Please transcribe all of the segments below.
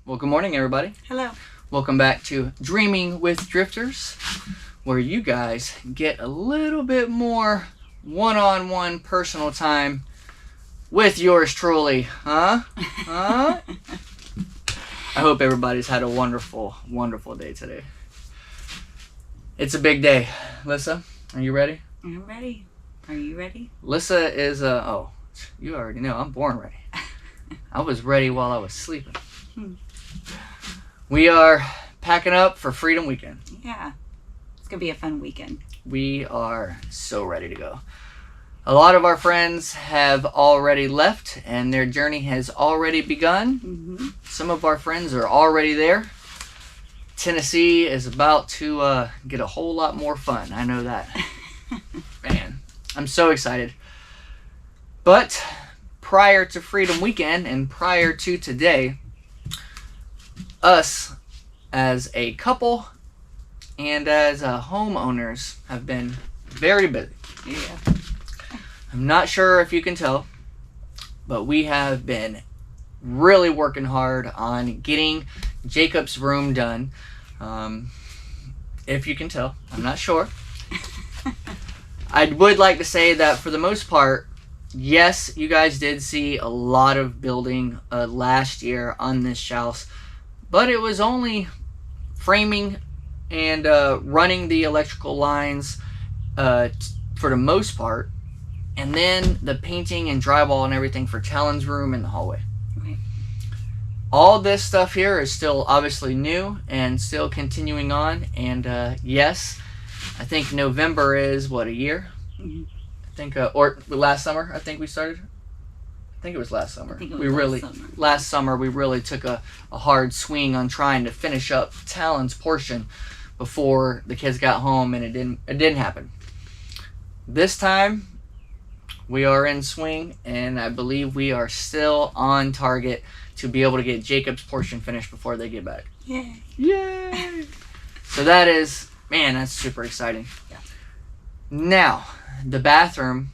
Well, good morning, everybody. Hello. Welcome back to Dreaming with Drifters, where you guys get a little bit more one-on-one personal time with yours truly. Huh? I hope everybody's had a wonderful, wonderful day today. It's a big day. Lyssa, are you ready? I'm ready. Are you ready? Lyssa is, oh, you already know, I'm born ready. I was ready while I was sleeping. We are packing up for Freedom Weekend. Yeah. It's going to be a fun weekend. We are so ready to go. A lot of our friends have already left and their journey has already begun. Mm-hmm. Some of our friends are already there. Tennessee is about to get a whole lot more fun. I know that. Man, I'm so excited. But prior to Freedom Weekend and prior to today, us as a couple and as homeowners have been very busy. Yeah. I'm not sure if you can tell, but we have been really working hard on getting Jacob's room done. If you can tell, I'm not sure. I would like to say that for the most part, yes, you guys did see a lot of building last year on this house. But it was only framing and running the electrical lines for the most part. And then the painting and drywall and everything for Talon's room and the hallway. Right. All this stuff here is still obviously new and still continuing on. And yes, I think November is, what, a year? Mm-hmm. I think, or last summer, I think we started. I think it was last summer. Last summer we really took a hard swing on trying to finish up Talon's portion before the kids got home, and it didn't happen. This time we are in swing, and I believe we are still on target to be able to get Jacob's portion finished before they get back. Yay. Yay! So that is, man, that's super exciting. Yeah. Now, the bathroom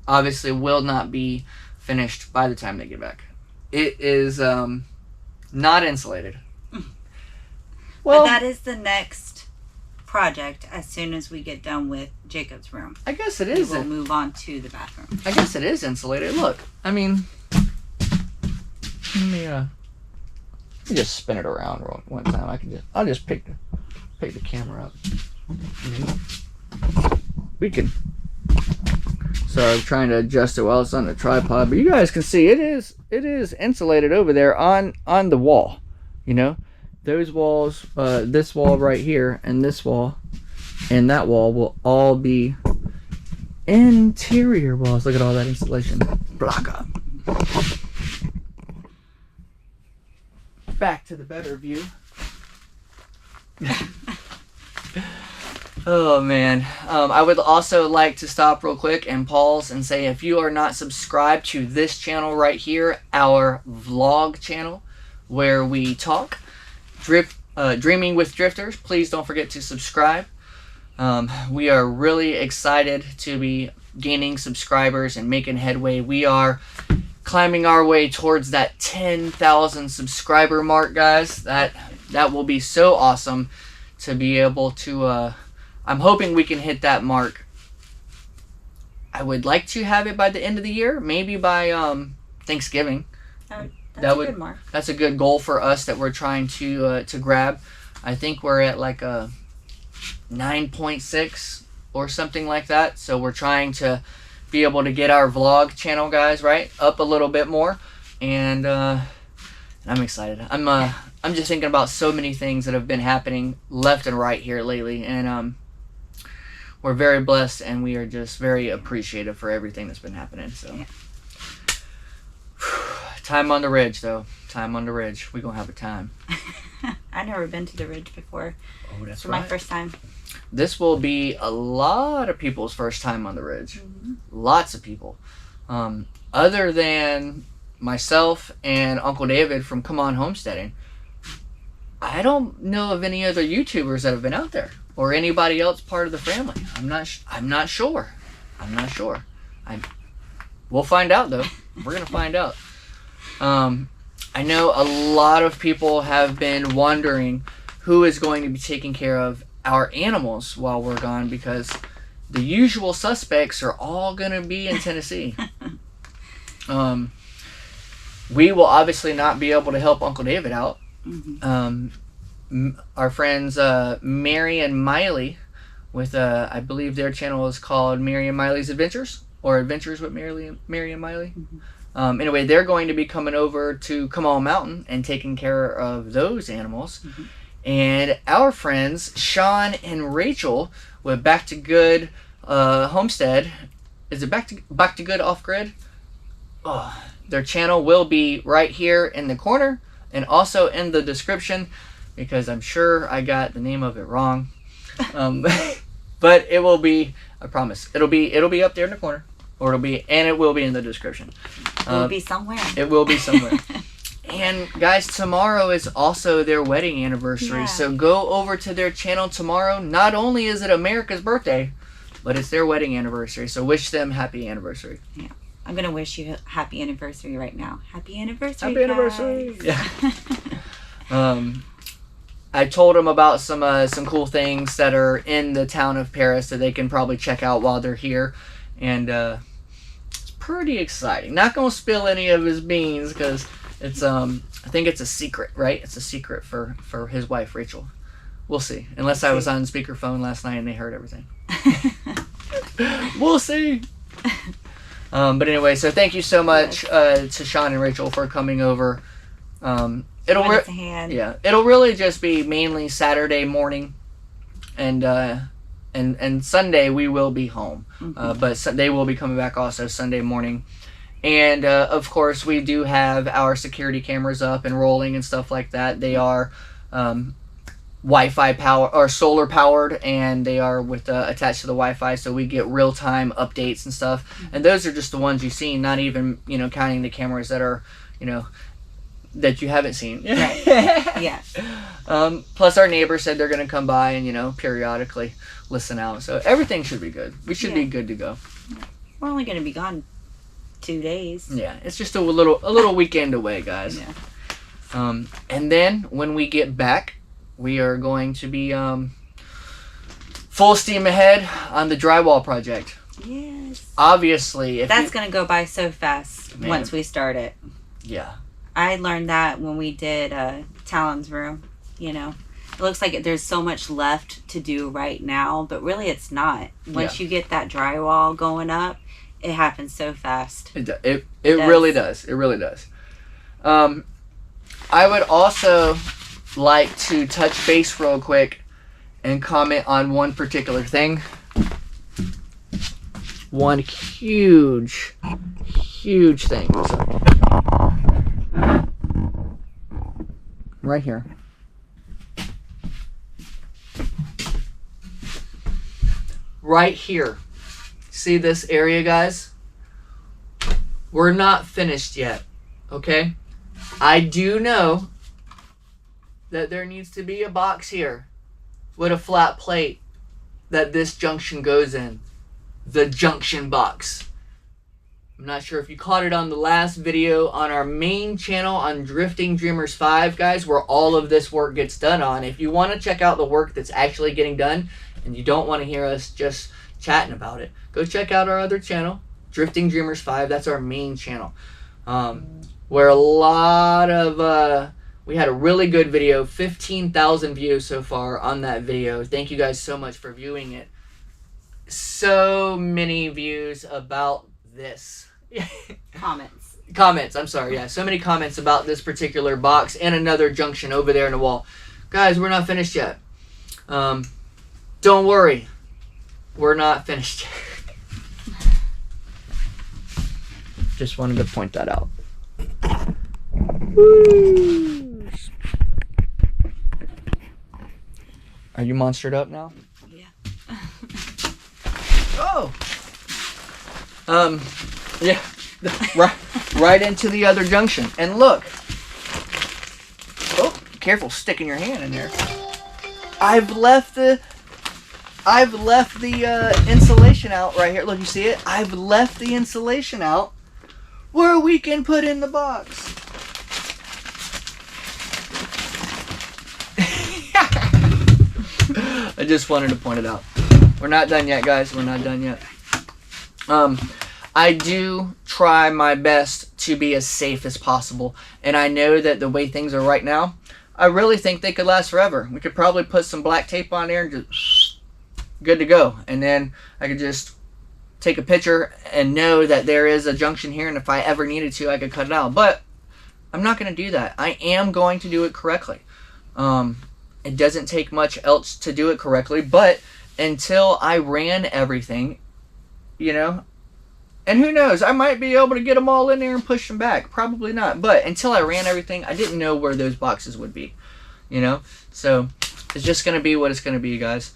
obviously will not be finished by the time they get back. It is not insulated. Well, but that is the next project as soon as we get done with Jacob's room. I guess it is. We'll move on to the bathroom. I guess it is insulated. Look, I mean, let me just spin it around one time. I'll just pick the camera up. We can. So I'm trying to adjust it while it's on the tripod, but you guys can see it is insulated over there on the wall. You know, those walls, this wall right here, and this wall, and that wall will all be interior walls. Look at all that insulation. Block up. Back to the better view. Oh man, I would also like to stop real quick and pause and say, if you are not subscribed to this channel right here, our vlog channel where we talk, Dreaming with Drifters, please don't forget to subscribe. We are really excited to be gaining subscribers and making headway. We are climbing our way towards that 10,000 subscriber mark, guys. That will be so awesome to be able to I'm hoping we can hit that mark. I would like to have it by the end of the year, maybe by Thanksgiving. That's a good mark. That's a good goal for us that we're trying to grab. I think we're at like a 9.6 or something like that. So we're trying to be able to get our vlog channel, guys, right, up a little bit more, and I'm excited. I'm just thinking about so many things that have been happening left and right here lately, and we're very blessed, and we are just very appreciative for everything that's been happening. So, yeah. Time on the ridge, though. Time on the ridge. We're gonna have a time. I've never been to the ridge before. Oh, that's for right. my first time. This will be a lot of people's first time on the ridge. Mm-hmm. Lots of people. Other than myself and Uncle David from Come On Homesteading, I don't know of any other YouTubers that have been out there, or anybody else part of the family. I'm not sure. We'll find out, though. We're gonna find out. I know a lot of people have been wondering who is going to be taking care of our animals while we're gone, because the usual suspects are all going to be in Tennessee. We will obviously not be able to help Uncle David out. Our friends Mary and Miley, with I believe their channel is called Mary and Miley's Adventures, or Adventures with Mary and Miley. Anyway, they're going to be coming over to Kamal Mountain and taking care of those animals. And our friends Sean and Rachel with Back to Good Homestead, is it Back to Good Off Grid? Oh, their channel will be right here in the corner and also in the description, because I'm sure I got the name of it wrong. But it will be, I promise, it'll be up there in the corner, or it will be in the description. It will be somewhere. It will be somewhere. And guys, tomorrow is also their wedding anniversary. Yeah. So go over to their channel tomorrow. Not only is it America's birthday, but it's their wedding anniversary. So wish them happy anniversary. Yeah. I'm going to wish you a happy anniversary right now. Happy anniversary, Happy anniversary. Yeah. I told them about some cool things that are in the town of Paris that they can probably check out while they're here. And it's pretty exciting. Not going to spill any of his beans, because it's I think it's a secret, right? It's a secret for his wife, Rachel. We'll see. Unless I was on speakerphone last night and they heard everything. We'll see. But anyway, so thank you so much to Sean and Rachel for coming over. It'll really just be mainly Saturday morning, and Sunday we will be home. But they will be coming back also Sunday morning. And of course, we do have our security cameras up and rolling and stuff like that. They are Wi-Fi power or solar powered, and they are with attached to the Wi-Fi, so we get real-time updates and stuff. And those are just the ones you've seen, not even counting the cameras that are that you haven't seen. Right. Yeah. Plus, our neighbor said they're going to come by and periodically listen out, so everything should be good. We should be good to go. We're only going to be gone 2 days. Yeah, it's just a little weekend away, guys. Yeah. And then when we get back, we are going to be full steam ahead on the drywall project. Yes. Obviously, that's going to go by so fast once we start it. Yeah. I learned that when we did Talon's room. It looks like there's so much left to do right now, but really it's not. Once you get that drywall going up, it happens so fast. It really does. It really does. I would also like to touch base real quick and comment on one particular thing. One huge thing. Right here. Right here. See this area, guys? We're not finished yet, okay? I do know that there needs to be a box here with a flat plate that this junction goes in. The junction box. I'm not sure if you caught it on the last video on our main channel on Drifting Dreamers 5, guys, where all of this work gets done on. If you want to check out the work that's actually getting done and you don't want to hear us just chatting about it, go check out our other channel, Drifting Dreamers 5. That's our main channel. Where a lot of... we had a really good video, 15,000 views so far on that video. Thank you guys so much for viewing it. So many views about this. Comments, I'm sorry, yeah. So many comments about this particular box and another junction over there in the wall. Guys, we're not finished yet. Don't worry. We're not finished yet. Just wanted to point that out. Woo. Are you monstered up now? Yeah. Oh! Yeah. Right into the other junction. And look. Oh, careful sticking your hand in there. I've left the insulation out right here. Look, you see it? I've left the insulation out where we can put in the box. just wanted to point it out. We're not done yet, guys. We're not done yet. I do try my best to be as safe as possible. And I know that the way things are right now, I really think they could last forever. We could probably put some black tape on there and just good to go. And then I could just take a picture and know that there is a junction here. And if I ever needed to, I could cut it out. But I'm not going to do that. I am going to do it correctly. It doesn't take much else to do it correctly. But until I ran everything, you know, and who knows, I might be able to get them all in there and push them back. Probably not. But until I ran everything, I didn't know where those boxes would be, you know. So it's just going to be what it's going to be, guys.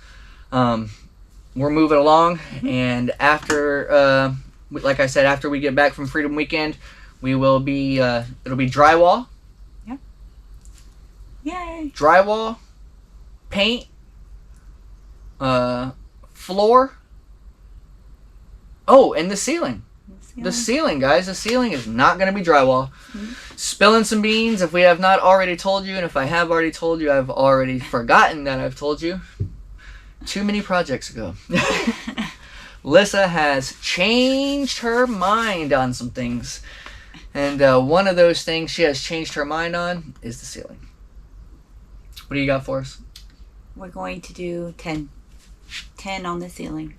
We're moving along. And after, like I said, after we get back from Freedom Weekend, we will be, it'll be drywall. Yeah. Yay. Drywall, paint, floor. Oh, and the ceiling. The ceiling, guys. The ceiling is not going to be drywall. Mm-hmm. Spilling some beans if we have not already told you. And if I have already told you, I've already forgotten that I've told you. Too many projects ago. Lyssa has changed her mind on some things. And one of those things she has changed her mind on is the ceiling. What do you got for us? We're going to do 10. 10 on the ceiling.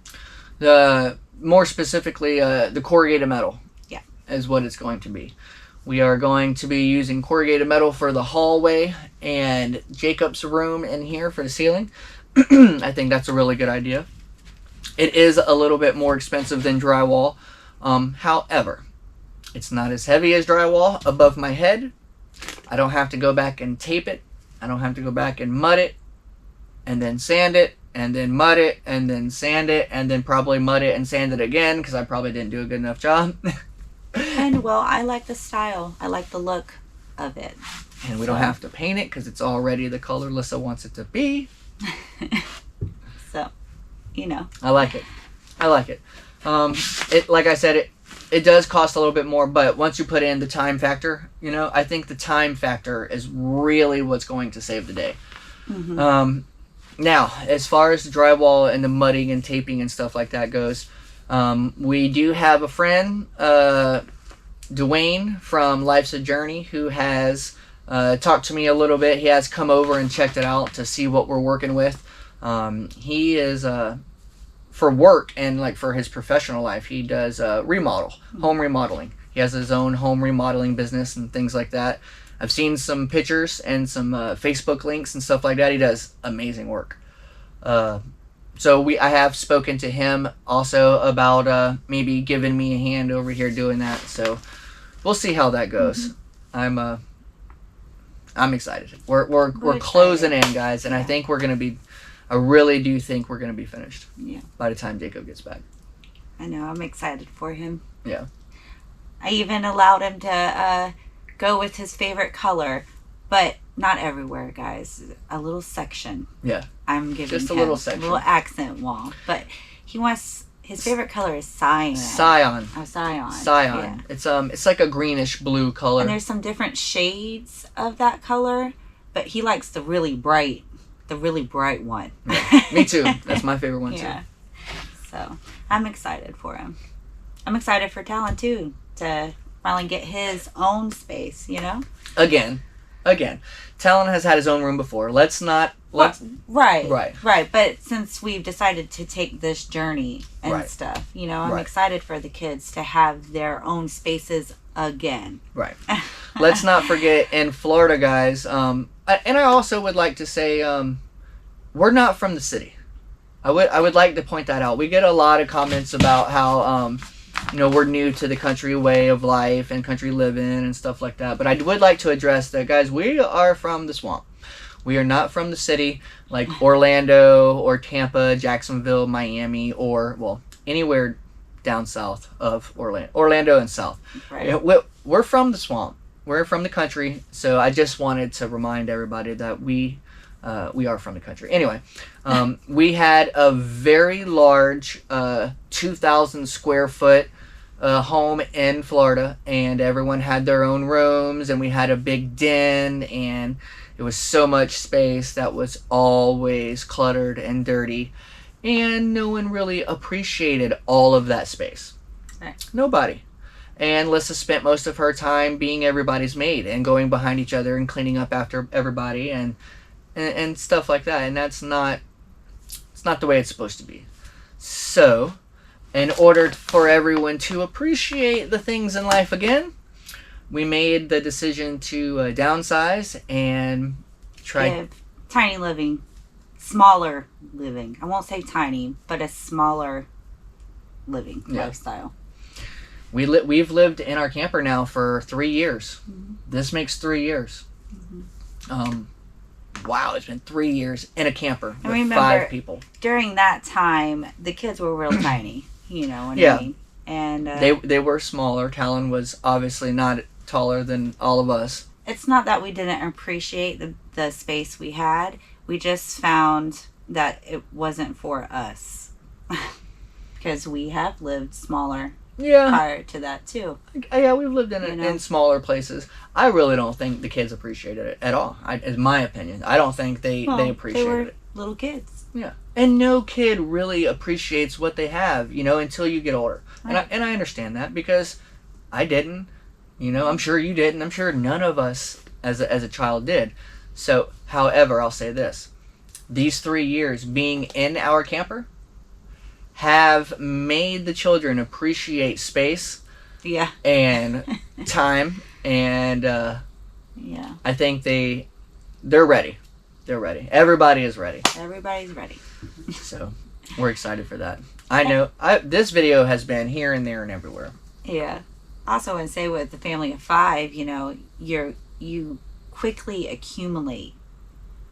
More specifically, the corrugated metal. Yeah. Is what it's going to be. We are going to be using corrugated metal for the hallway and Jacob's room in here for the ceiling. I think that's a really good idea. It is a little bit more expensive than drywall. However, it's not as heavy as drywall above my head. I don't have to go back and tape it. I don't have to go back and mud it and then sand it and then mud it and then sand it and then probably mud it and sand it again because I probably didn't do a good enough job. And well, I like the style. I like the look of it. And we don't have to paint it because it's already the color Lyssa wants it to be. So, you know. I like it. I like it. It like I said, it does cost a little bit more, but once you put in the time factor, you know, I think the time factor is really what's going to save the day. Mm-hmm. Now, as far as the drywall and the mudding and taping and stuff like that goes, we do have a friend, Dwayne from Life's a Journey, who has talked to me a little bit. He has come over and checked it out to see what we're working with. He is, for work and like for his professional life, he does home remodeling. He has his own home remodeling business and things like that. I've seen some pictures and some Facebook links and stuff like that. He does amazing work. So I have spoken to him also about maybe giving me a hand over here doing that. So we'll see how that goes. Mm-hmm. I'm excited. We're closing in, guys, and I think we're gonna be. I really do think we're gonna be finished. Yeah. By the time Jacob gets back. I know. I'm excited for him. Yeah. I even allowed him to go with his favorite color, but not everywhere, guys. A little section. Yeah. I'm giving just a him little section. A little accent wall, but he wants his favorite color is cyan. Scion. Oh, cyan. Scion. Yeah. It's like a greenish blue color. And there's some different shades of that color, but he likes the really bright one. Yeah. Me too. That's my favorite one too. Yeah. So I'm excited for him. I'm excited for Talon too to finally get his own space. You know. Again. Talon has had his own room before. Right. But since we've decided to take this journey and stuff, you know, I'm excited for the kids to have their own spaces again. Right. Let's not forget in Florida, guys. And I also would like to say, we're not from the city. I would like to point that out. We get a lot of comments about how, you know, we're new to the country way of life and country living and stuff like that. But I would like to address that, guys. We are from the swamp. We are not from the city like Orlando or Tampa, Jacksonville, Miami, or, well, anywhere down south of Orlando and south. Right. We're from the swamp. We're from the country. So I just wanted to remind everybody that we are from the country. Anyway, we had a very large 2,000 square foot home in Florida, and everyone had their own rooms, and we had a big den, and it was so much space that was always cluttered and dirty, and no one really appreciated all of that space. Right. Nobody. And Lyssa spent most of her time being everybody's maid and going behind each other and cleaning up after everybody and stuff like that. And it's not the way it's supposed to be. So, in order for everyone to appreciate the things in life again, we made the decision to downsize and try tiny living, smaller living. I won't say tiny, but a smaller living lifestyle. We've lived in our camper now for 3 years. Mm-hmm. This makes 3 years. Mm-hmm. Wow, it's been 3 years in a camper with remember, 5 people. During that time, the kids were real tiny. You know what I mean? And they were smaller. Talon was obviously not taller than all of us. It's not that we didn't appreciate the space we had. We just found that it wasn't for us. Because we have lived smaller prior to that too. Yeah, we've lived in smaller places. I really don't think the kids appreciated it at all. In my opinion, I don't think they appreciated it. Little kids. Yeah, and no kid really appreciates what they have, until you get older. Right. And I understand that because I didn't. I'm sure you didn't. I'm sure none of us as a child did. So, however, I'll say this: these 3 years being in our camper have made the children appreciate space, and time, and I think they're ready. They're ready. Everybody is ready. Everybody's ready. So we're excited for that. I know this video has been here and there and everywhere. Yeah. Also, and say with the family of 5, you quickly accumulate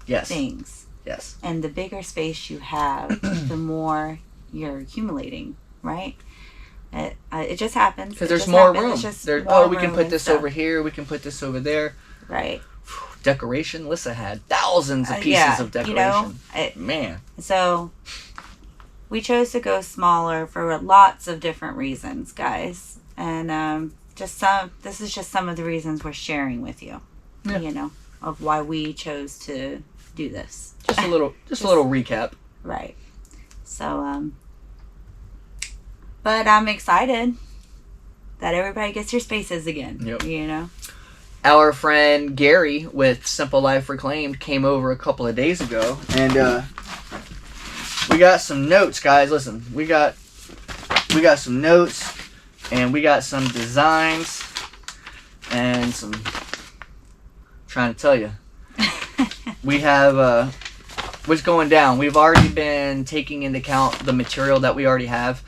things. Yes. And the bigger space you have, the more you're accumulating, right? It just happens. Because there's more room. We can put this over here. We can put this over there. Right. Decoration. Lyssa had thousands of pieces of decoration. Man. So we chose to go smaller for lots of different reasons, guys. And this is just some of the reasons we're sharing with you. Yeah. Of why we chose to do this. Just a little recap. Right. So, but I'm excited that everybody gets your spaces again. Yep. Our friend Gary with Simple Life Reclaimed came over a couple of days ago, and we got some notes, guys. Listen, we got some notes, and we got some designs, and some. Trying to tell you, we have what's going down. We've already been taking into account the material that we already have.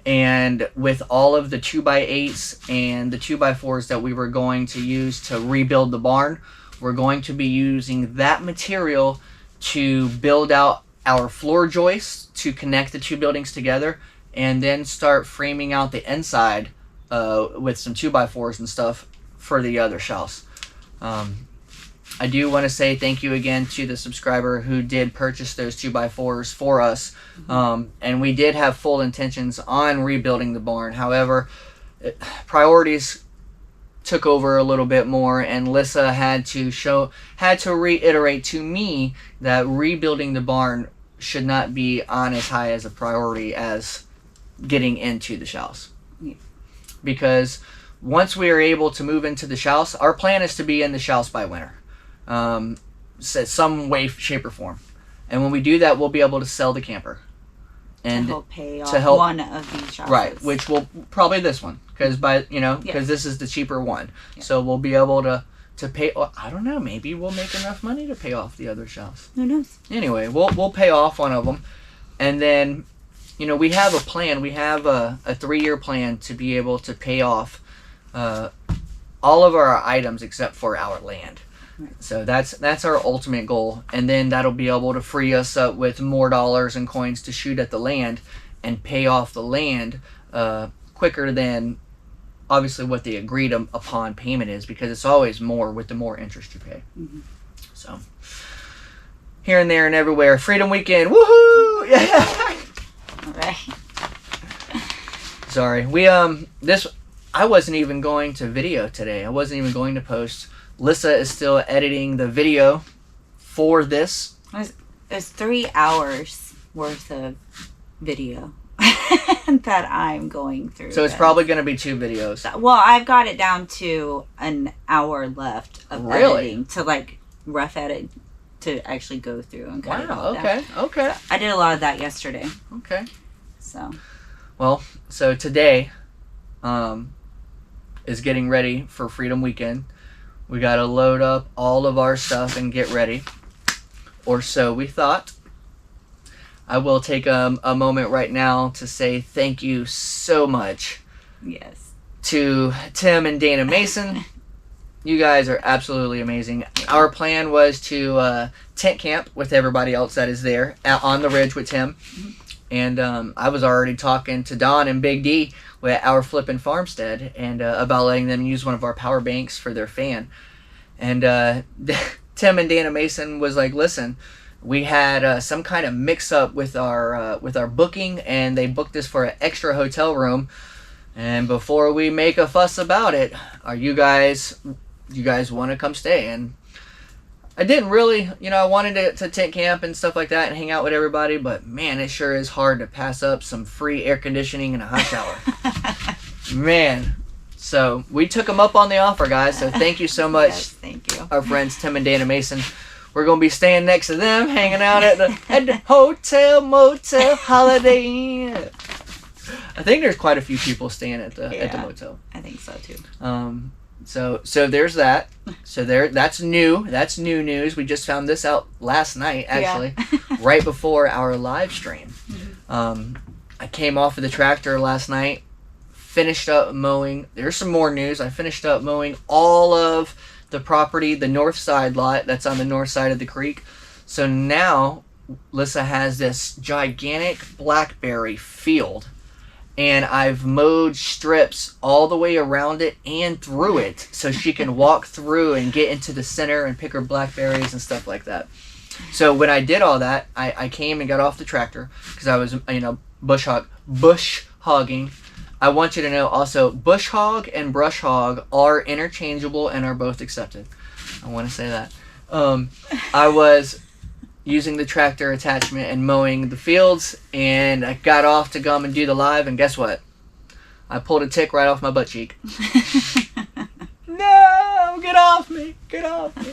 And with all of the 2x8s and the 2x4s that we were going to use to rebuild the barn, we're going to be using that material to build out our floor joists to connect the 2 buildings together, and then start framing out the inside with some 2x4s and stuff for the other shelves. I do want to say thank you again to the subscriber who did purchase those 2x4s for us. And we did have full intentions on rebuilding the barn. However, priorities took over a little bit more, and Lyssa had to reiterate to me that rebuilding the barn should not be on as high as a priority as getting into the shelves. Yeah. Because once we are able to move into the shelves, our plan is to be in the shelves by winter. Some way, shape, or form. And when we do that, we'll be able to sell the camper. And to help pay off one of these shelves. Right, which will probably this one, because this is the cheaper one. Yeah. So we'll be able to pay. I don't know. Maybe we'll make enough money to pay off the other shelves. Who knows? Anyway, we'll pay off one of them, and then we have a plan. We have a 3-year plan to be able to pay off all of our items except for our land. Right. So that's our ultimate goal, and then that'll be able to free us up with more dollars and coins to shoot at the land and pay off the land quicker than obviously what the agreed upon payment is, because it's always more with the more interest you pay. Mm-hmm. So here and there and everywhere, Freedom Weekend, woohoo! Yeah. All right. Sorry. I wasn't even going to video today. I wasn't even going to post. Lyssa is still editing the video for this. It's 3 hours worth of video that I'm going through. So it's probably going to be 2 videos. Well, I've got it down to an hour left of editing to like rough edit to actually go through and cut it all down. Okay. So I did a lot of that yesterday. Okay. So. Well, so today is getting ready for Freedom Weekend. We got to load up all of our stuff and get ready. Or so we thought. I will take a moment right now to say thank you so much. Yes. To Tim and Dana Mason. You guys are absolutely amazing. Our plan was to tent camp with everybody else that is there on the ridge with Tim. And I was already talking to Don and Big D with our flippin' farmstead and about letting them use one of our power banks for their fan. And Tim and Dana Mason was like, listen, we had some kind of mix-up with our booking, and they booked us for an extra hotel room. And before we make a fuss about it, are you guys want to come stay? And I didn't really, I wanted to tent camp and stuff like that and hang out with everybody, but man, it sure is hard to pass up some free air conditioning and a hot shower. Man. So we took them up on the offer, guys. So thank you so much. Yes, thank you. Our friends Tim and Dana Mason. We're going to be staying next to them, hanging out at the hotel, motel, Holiday Inn. I think there's quite a few people staying at the motel. I think so too. So there's that. So that's new. That's new news. We just found this out last night, actually, right before our live stream. I came off of the tractor last night, finished up mowing. There's some more news. I finished up mowing all of the property, the north side lot that's on the north side of the creek. So now Lyssa has this gigantic blackberry field, and I've mowed strips all the way around it and through it so she can walk through and get into the center and pick her blackberries and stuff like that. So when I did all that, I came and got off the tractor because I was, bush hogging. I want you to know also, bush hog and brush hog are interchangeable and are both accepted. I want to say that. I was using the tractor attachment and mowing the fields, and I got off to come and do the live, and guess what? I pulled a tick right off my butt cheek. No! Get off me! Get off me!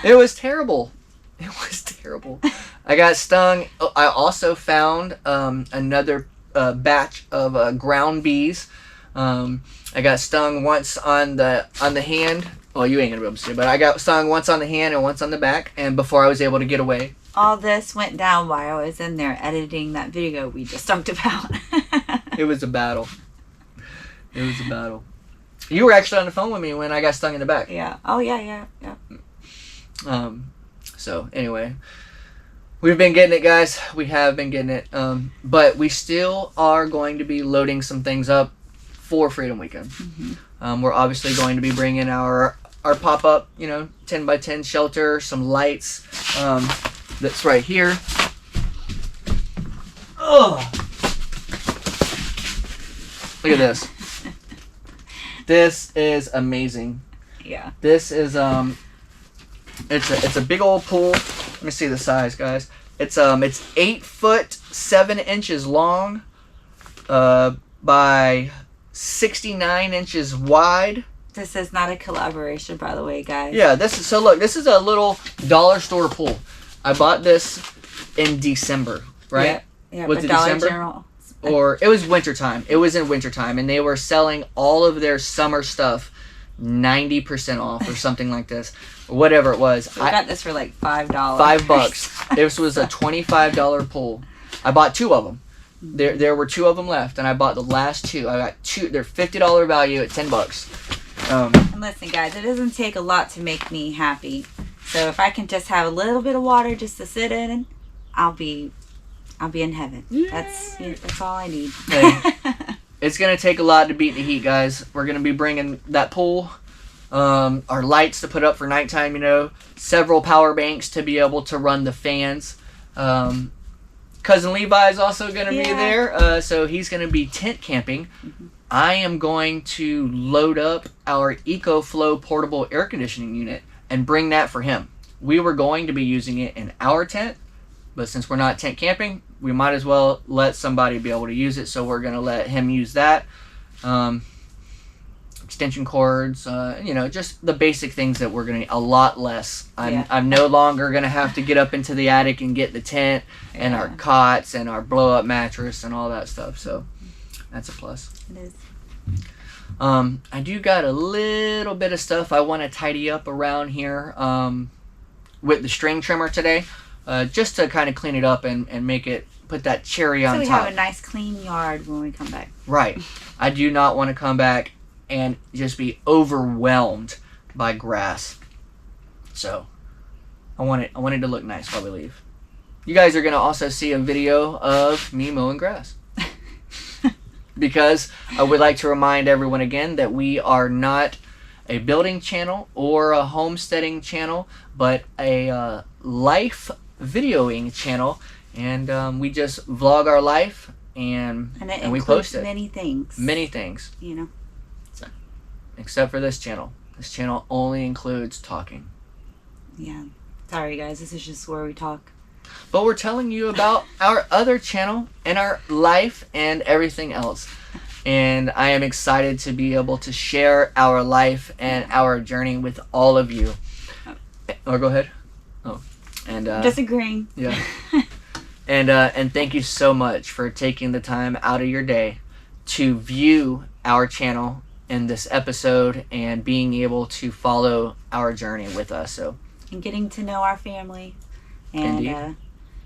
It was terrible. It was terrible. I got stung. I also found another batch of ground bees. I got stung once on the hand. Well, you ain't gonna be able to see, but I got stung once on the hand and once on the back, and before I was able to get away. All this went down while I was in there editing that video we just talked about. It was a battle. It was a battle. You were actually on the phone with me when I got stung in the back. Yeah. Oh, yeah. So, anyway. We've been getting it, guys. We have been getting it. But we still are going to be loading some things up for Freedom Weekend. We're obviously going to be bringing our pop-up, 10 by 10 shelter, some lights. That's right here. Oh, look at this. This is amazing. Yeah. This is it's a big old pool. Let me see the size, guys. It's 8 foot 7 inches long, by 69 inches wide. This is not a collaboration, by the way, guys. Yeah, this is a little dollar store pool. I bought this in December, right? Yeah, Was but it Dollar December? General. Or it was wintertime. It was in wintertime, and they were selling all of their summer stuff 90% off or something like this. Whatever it was. I got this for like $5. $5. This was a $25 pool. I bought 2 of them. There were 2 of them left, and I bought the last 2. I got 2. They're $50 value at $10. And listen, guys, it doesn't take a lot to make me happy. So if I can just have a little bit of water just to sit in, I'll be in heaven. Yay. That's all I need. Hey, it's gonna take a lot to beat the heat, guys. We're gonna be bringing that pool, our lights to put up for nighttime. Several power banks to be able to run the fans. Cousin Levi is also going to be Yeah. there. So he's going to be tent camping. Mm-hmm. I am going to load up our EcoFlow portable air conditioning unit and bring that for him. We were going to be using it in our tent, but since we're not tent camping, we might as well let somebody be able to use it. So we're going to let him use that. Extension cords, just the basic things that we're going to, a lot less. I'm no longer going to have to get up into the attic and get the tent and our cots and our blow-up mattress and all that stuff. So that's a plus. It is. I do got a little bit of stuff I want to tidy up around here with the string trimmer today, just to kind of clean it up and make it, put that cherry on So we top. have a nice clean yard when we come back. Right. I do not want to come back and just be overwhelmed by grass. So I want it to look nice while we leave. You guys are going to also see a video of me mowing grass. Because I would like to remind everyone again that we are not a building channel or a homesteading channel, but a life videoing channel. And we just vlog our life and we post it. Many things. Many things. You know. Except for this channel. This channel only includes talking. Yeah. Sorry guys, this is just where we talk. But we're telling you about our other channel and our life and everything else. And I am excited to be able to share our life and our journey with all of you. Or go ahead. Oh. And disagreeing. Yeah. And thank you so much for taking the time out of your day to view our channel in this episode and being able to follow our journey with us. So and getting to know our family. And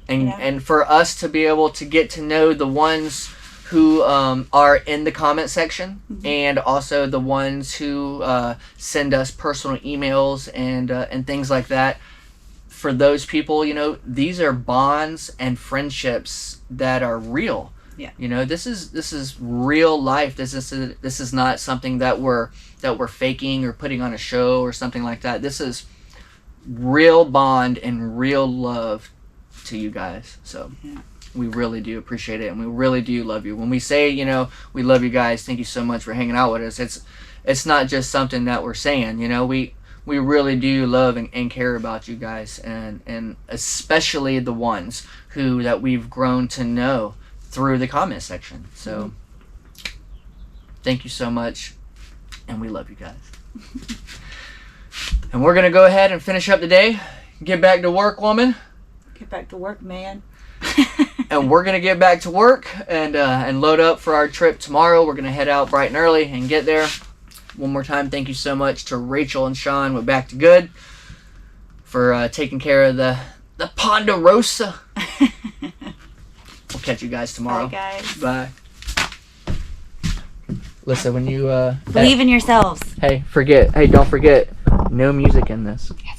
and for us to be able to get to know the ones who are in the comment section, and also the ones who send us personal emails and things like that. For those people, these are bonds and friendships that are real. Yeah. This is real life. This is not something that we're faking or putting on a show or something like that. This is real bond and real love to you guys. So we really do appreciate it, and we really do love you. When we say, we love you guys, thank you so much for hanging out with us. It's not just something that we're saying. We really do love and care about you guys, and especially the ones that we've grown to know through the comment section. So thank you so much, and we love you guys. And we're gonna go ahead and finish up the day. Get back to work, woman. Get back to work, man. And we're gonna get back to work and load up for our trip tomorrow. We're gonna head out bright and early and get there. One more time, thank you so much to Rachel and Sean with Back to Good for taking care of the Ponderosa. We'll catch you guys tomorrow. Bye, guys. Bye. Listen, when you believe in yourselves. Hey, don't forget, no music in this. Yes.